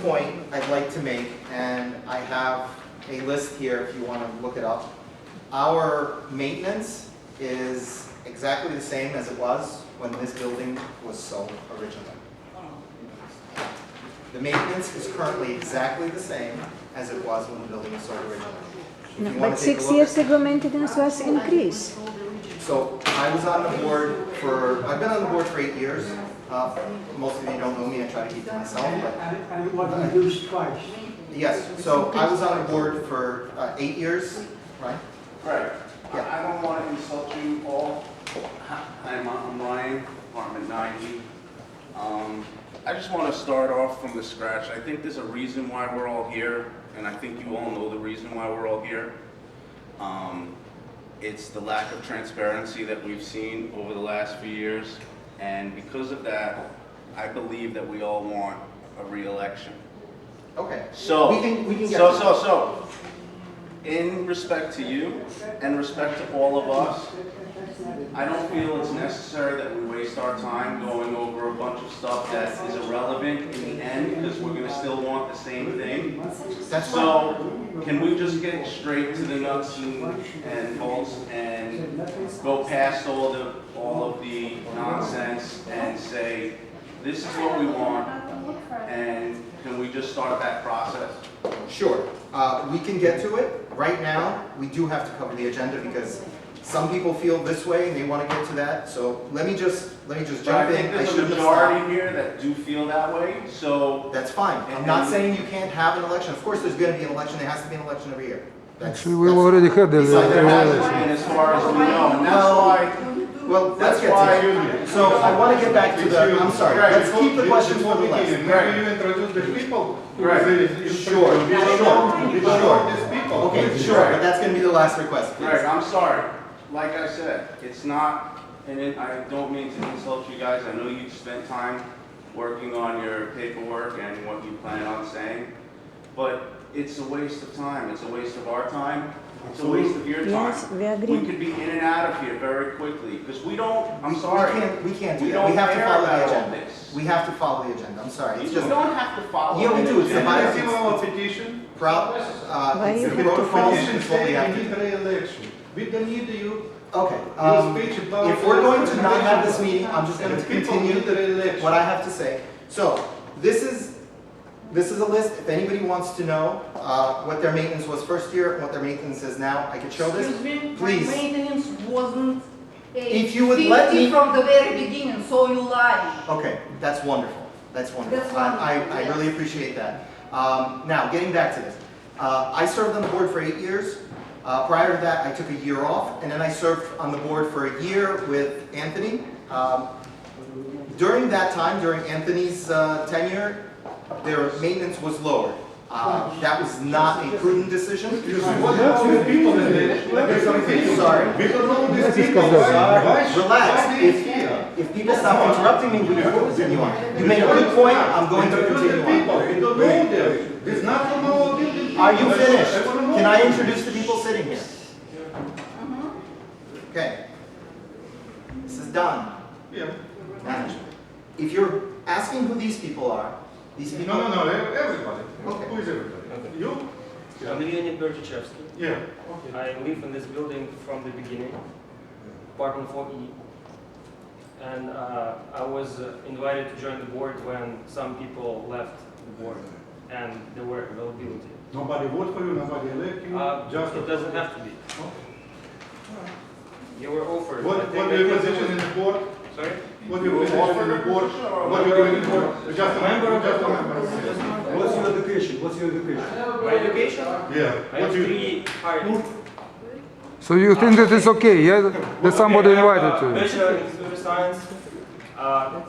point I'd like to make, and I have a list here if you want to look it up. Our maintenance is exactly the same as it was when this building was sold originally. The maintenance is currently exactly the same as it was when the building was sold originally. No, but 6 years ago maintenance was increased. So I was on the board I've been on the board for 8 years. Most of you don't know me, I try to keep to myself. And what you used twice. Yes, so I was on the board for 8 years, right? Right. Yeah. I don't want to insult you all. I'm Ryan, apartment 90. I just want to start off from the scratch. I think there's a reason why we're all here, and I think you all know the reason why we're all here. It's the lack of transparency that we've seen over the last few years, and because of that, I believe that we all want a re-election. Okay. So, we can get to that. in respect to you and respect to all of us, I don't feel it's necessary that we waste our time going over a bunch of stuff that is irrelevant in the end, because we're going to still want the same thing. So, can we just get straight to the nuts and bolts and go past all of the nonsense and say, this is what we want, and can we just start that process? Sure. We can get to it. Right now, we do have to cover the agenda because some people feel this way and they want to get to that. So let me just jump in. I think there's a majority here that do feel that way, so. That's fine. I'm not saying you can't have an election. Of course, there's going to be an election. There has to be an election every year. Actually, we already had the There hasn't election. been as far as we know, and that's why. Well, let's get to it. So I want to get back to the, I'm sorry, let's keep the questions for the list. Maybe you introduce the people. Right. Sure. Okay, sure, but that's going to be the last request, please. Right, I'm sorry. Like I said, it's not, I don't mean to insult you guys. I know you spent time working on your paperwork and what you plan on saying, but it's a waste of time. It's a waste of our time. It's a waste of your time. Yes, we agree. We could be in and out of here very quickly, because we don't, I'm sorry. We can't do We that. We don't have to care follow the about all agenda. this. We have to follow the agenda. I'm sorry. It's You just, don't have to follow. yeah, we do. It's the the bylaws. Give our petition. Why It's you the have to protocol. Petition It's what we say have we to need do. re-election. We don't need you. Okay. Your speech about If we're going to not have this re-election. meeting, I'm just going to People continue need re-election. what I have to say. So, this is a list. If anybody wants to know what their maintenance was first year and what their maintenance is now, I could show this. Excuse me, Please. my maintenance wasn't If you would let 50 me- from the very beginning, so you lie. Okay, that's wonderful. That's wonderful. That's wonderful, I really yes. appreciate that. Now, getting back to this. I served on the board for 8 years. Prior to that, I took a year off, and then I served on the board for a year with Anthony. During that time, during Anthony's tenure, their maintenance was lowered. That was not a prudent decision. What happened to the people in there? Sorry. We don't know these This people. is Relax. Why they here? If people stop interrupting me, we can continue on. You made a good point, I'm going to Introduce the continue people. on. We don't know them. It's not from our building. Are you finished? I wanna know. Can I introduce the people sitting here? Okay. This is Don, Yeah. management. If you're asking who these people are, these people... No, everybody. Okay. Who is everybody? Okay. You? I'm Leonid Berchachevsky. Yeah. I live in this building from the beginning, apartment 4E. And I was invited to join the board when some people left the board and there were availability. Nobody vote for you, nobody elect you, just... It doesn't have to be. You were offered. I What think do you I position in think- the board? Sorry? What do you position in the board? What do you do in the board? Just a member? Just a member. What's your education? What's your education? My education? Yeah. I have 3 hard. So you think that it's okay, yeah? That somebody invited to you? Bachelor in computer science,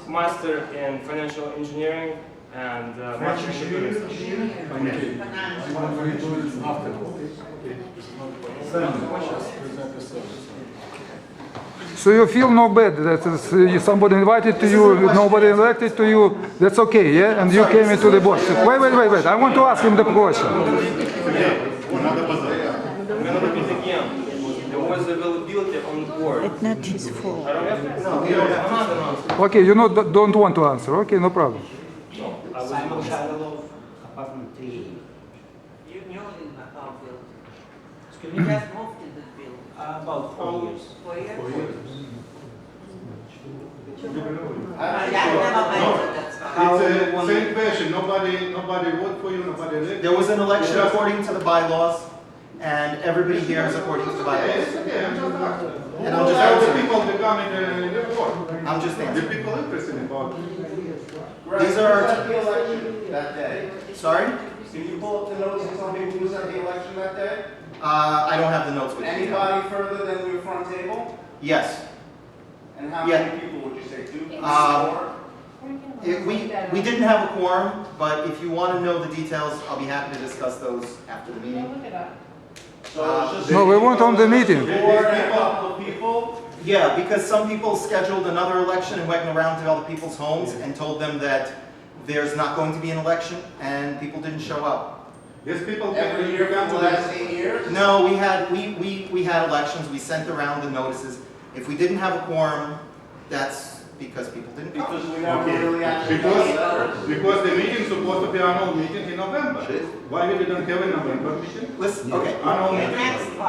master in financial engineering, and master in computer science. So you feel no bad that somebody invited to you, nobody elected to you, that's okay, yeah? And you came into the board. Wait, I want to ask him the question. I'm going to repeat again. There was availability on the board. It's not his fault. I don't have to. No, you don't have to. Okay, you don't want to answer, okay, no problem. I was not. apartment 3. You knew in our building. Excuse You me? just moved in this building. About 4 years. 4 years? I No, never mentioned that. it's a same question, nobody vote for you, nobody elect. There was an election according to the bylaws, and everybody here is according to the Yeah, bylaws. it's okay, I'm just asking. And I'm just How the answering. people become in the board? I'm just The answering. people interested about. These are our- Who was at the election that day? Sorry? Can you pull up the notes and tell me who was at the election that day? I don't have the notes with me. Anybody further than your front table? Yes. And how Yeah. many people would you say? 2? Um, We didn't have a quorum, but if you want to know the details, I'll be happy to discuss those after the meeting. So it's just. No, we want on the meeting. Board and a couple of people? Yeah, because some people scheduled another election and went around to other people's homes and told them that there's not going to be an election, and people didn't show up. Yes, people Every year come for to the last 8 years? No, we had elections, we sent around the notices. If we didn't have a quorum, that's because people didn't come. Because we never really actually. Because the meeting supposed to be annual meeting in November. Why we didn't have a November meeting? Listen, okay. Annual meeting.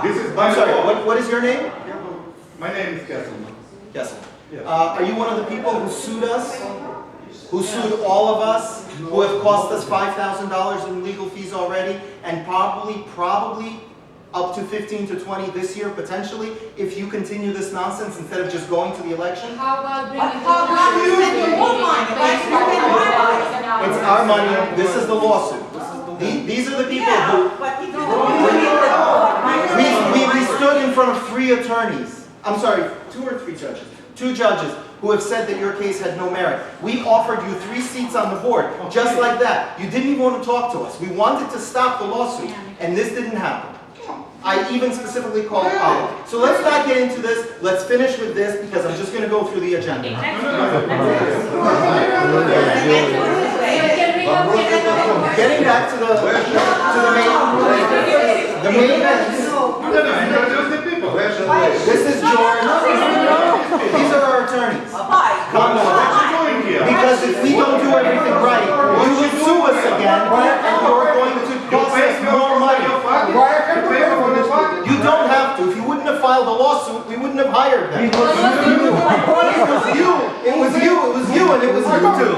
This is I'm sorry, what is your name? My name is Kesselman. Yes. Yes. Are you one of the people who sued us? Who sued all of us? Who have cost us $5,000 in legal fees already? And probably up to 15 to 20 this year, potentially, if you continue this nonsense instead of just going to the election? How about But how come you spend your own money? Why spend my money? It's our money, this is the lawsuit. These are the people who, Yeah, but if you don't believe the law, we stood in front of 3 attorneys. I'm sorry, 2 or 3 judges. 2 judges who have said that your case had no merit. We offered you 3 seats on the board, just like that. You didn't even want to talk to us. We wanted to stop the lawsuit, and this didn't happen. I even specifically called Olive. So let's not get into this. Let's finish with this because I'm just going to go through the agenda. Getting back to the main events. This is George. These are our attorneys. Come on. Because if we don't do everything right, you would sue us again, and you're going to cost us more money. You don't have to. If you wouldn't have filed a lawsuit, we wouldn't have hired them. It was you, and it was you too.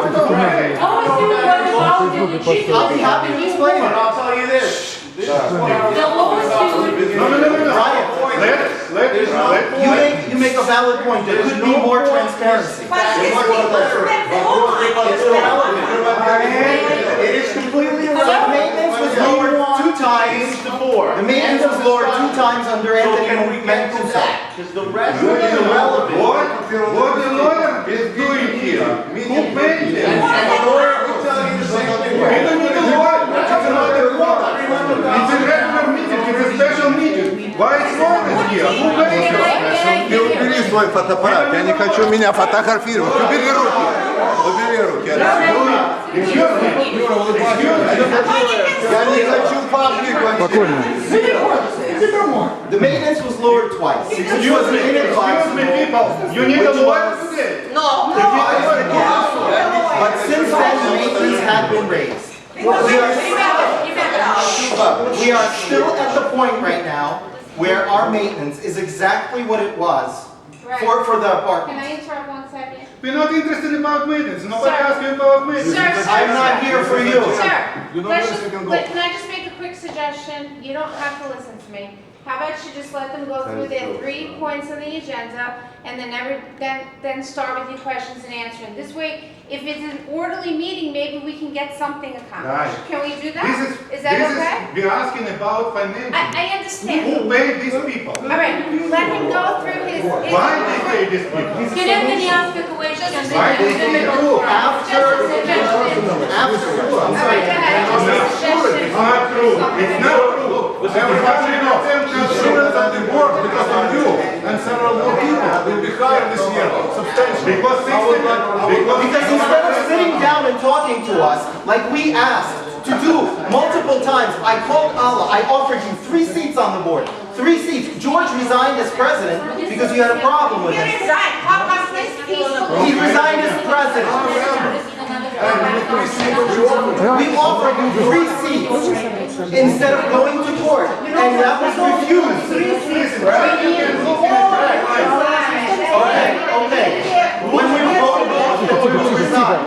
I'll be happy to explain But it. I'll tell you this. This is what I was You make a valid point. There could be more transparency. but these people spend their own money. It is completely The irrelevant. maintenance was lowered 2 times. The board. The maintenance was lowered 2 times under So Anthony can we get to Mancuso. that? Because the rest is irrelevant. What the lawyer is doing here? Who paid him? And the lawyer will tell you the same thing. We don't need a lawyer. It's another court. It's a regular meeting. It's a special meeting. Why is lawyers here? Who paid him? Ты убери свой фотоаппарат, я не хочу меня фотографировать. Убери руки. Убери руки. Excuse me. Я не хочу паблику. Спокойно. The maintenance was lowered twice. Which was Excuse me, people. You need a lawyer today. No. But since then, the maintenance had been raised. Because remember, We are still at the point right now where our maintenance is exactly what it was for the Can apartment. I interrupt 1 second? We're not interested about maintenance. Nobody Sir. asked you about maintenance. Sir, I'm not here for you. Sir, You know let's where just, they can go. can I just make a quick suggestion? You don't have to listen to me. How about you just let them go through their 3 points on the agenda and then start with your questions and answering. This way, if it's an orderly meeting, maybe we can get something accomplished. Right. Can we do that? This Is that okay? we're asking about financial. I understand. Who paid these people? All right, let him go through his. Why they pay these people? Why they pay you after, I'm sorry. It's not true. It's not true. Insurance of the board because of you and several more people will be hired this year substantially. Because instead of sitting down and talking to us, like we asked to do multiple times, I called Allah, I offered you 3 seats on the board. 3 seats. George resigned as president because you had a problem with you him. resign. How come this peaceful? He resigned as president. We offered you 3 seats instead of going to court, and that was refused. Okay. When we voted off that you will resign,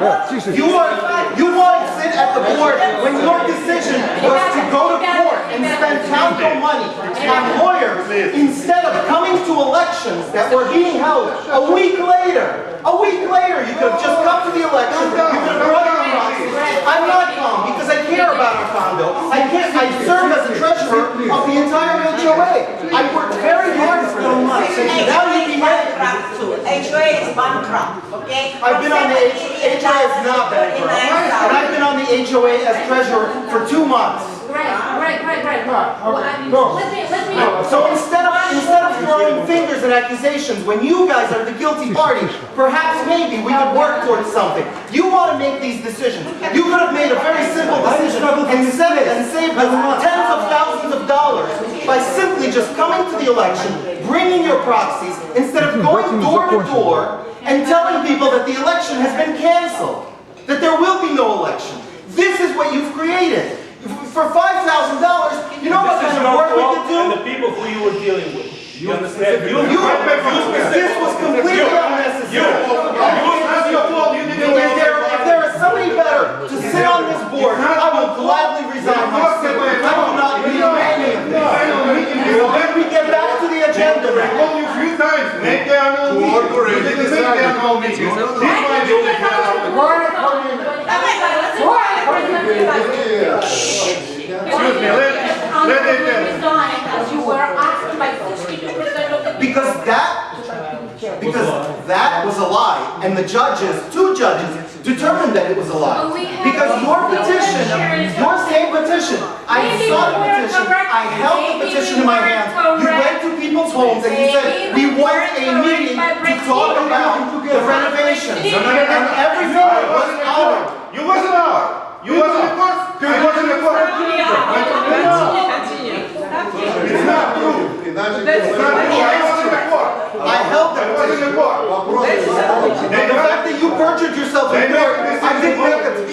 you want to sit at the board when your decision was to go to court and spend townco money on lawyers instead of coming to elections that were being held a week later. A week later, you could have just come to the election. You could have brought your proxies. I'm not calm because I care about our condo. I serve as the treasurer of the entire HOA. I worked very hard for 2 months. And now you be HOA is bankrupt, okay? I've been on the HOA as not bankrupt, and I've been on the HOA as treasurer for 2 months. Right. Well, I mean, let me. So instead of throwing fingers and accusations, when you guys are the guilty party, perhaps maybe we could work towards something. You want to make these decisions. You could have made a very simple decision and saved us tens of thousands of dollars by simply just coming to the election, bringing your proxies, instead of going door to door and telling people that the election has been canceled, that there will be no election. This is what you've created. For $5,000, you know what kind of work we could do? And the people who you were dealing with. You understand? This was completely unnecessary. If there is somebody better to sit on this board, I will gladly resign my seat. I do not need any of this. When we get back to the agenda, I told you a few times, make the annual meeting. You didn't make the annual meeting. This might be the Excuse me, let it As you were asked by 62% of the because that was a lie, and the judges, 2 judges, determined that it was a lie. Because your petition, your same petition, I saw the petition, I held the petition in my hand. You went to people's homes and you said, we want a meeting to talk about the renovations. And everything was honored. You wasn't out. You wasn't in court. You wasn't in court. It's not true. It's not true. I wasn't in court. I held the I wasn't in court. And the fact that you perjured yourself in court, I didn't make a